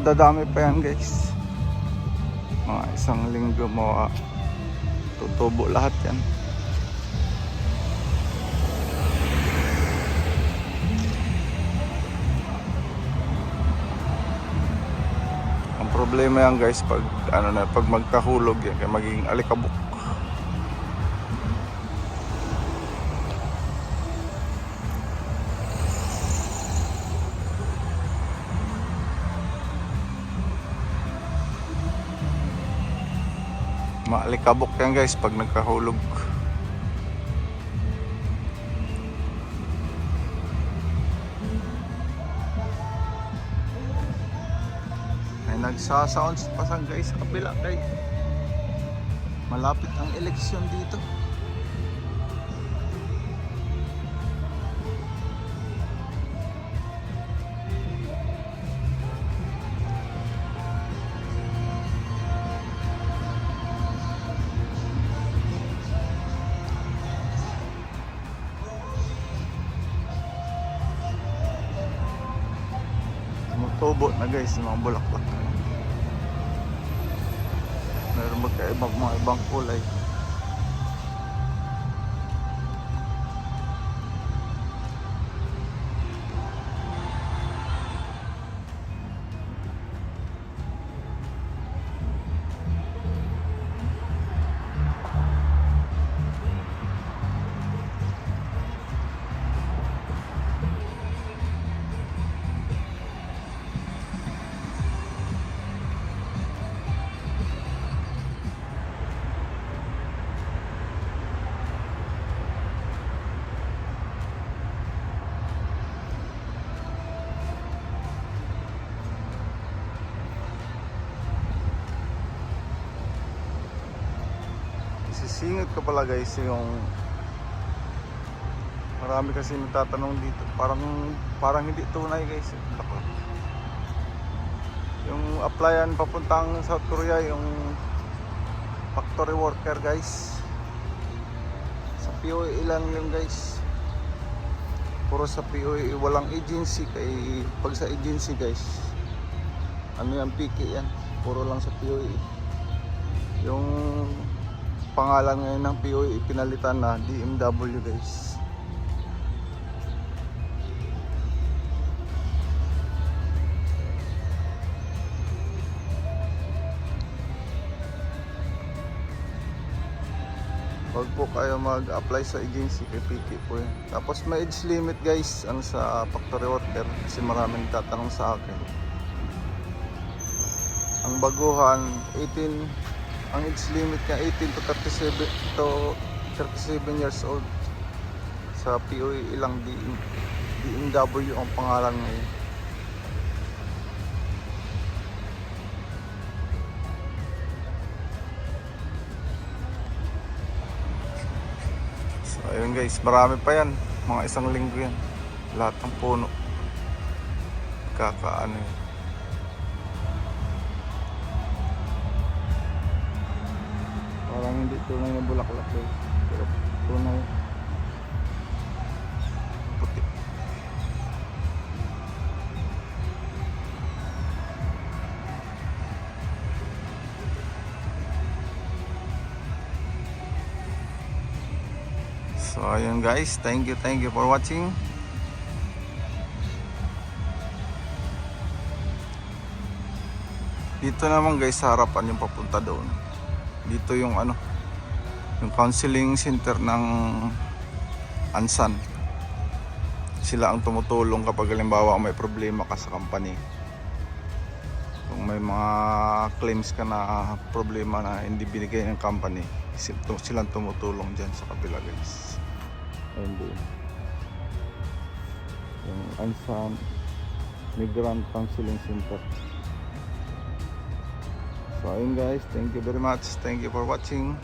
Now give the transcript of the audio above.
dadami pa yan guys. Mga isang linggo mo tutubo lahat yan. Ang problema yan guys pag pag magkahulog yan kaya magiging alikabok. Maalikabok yan guys pag nagkahulog. Ay nagsasounds pa sa guys sa kabila guys. Malapit ang eleksyon dito. Tumutubo na guys yung mga bulaklak. Meron magkaibang mga ibang kulay. Sisingit ko pala guys yung marami kasi nagtatanong dito parang hindi tunay guys. Yung applyan papuntang South Korea yung factory worker guys sa POE lang yun guys, puro sa POE, walang agency. Kay pag sa agency guys yan, PK yan, puro lang sa POE. Yung pangalan ngayon ng POE pinalitan na DMW guys. Huwag po kayo mag-apply sa agency, kay PK po yan. Tapos may age limit guys sa factory worker kasi maraming tatanong sa akin. Ang baguhan 18, ang age limit niya 18 to 37 years old. Sa POE ilang DMW ang pangalan ngayon. So ayun guys, marami pa yan, mga isang linggo yan, lahat ng puno kakaano yun. Parang hindi tunay na bulaklak guys, pero tunay puti. So ayun guys, thank you for watching. Dito naman guys sa harapan yung papunta doon. Dito yung yung counseling center ng Ansan. Sila ang tumutulong kapag halimbawa may problema ka sa company. Kung may mga claims ka na problema na hindi binigay ng company, silang tumutulong dyan sa kabila guys. Ayun doon. Yung Ansan Migrant Counseling Center. So ayun guys, thank you very much. Thank you for watching.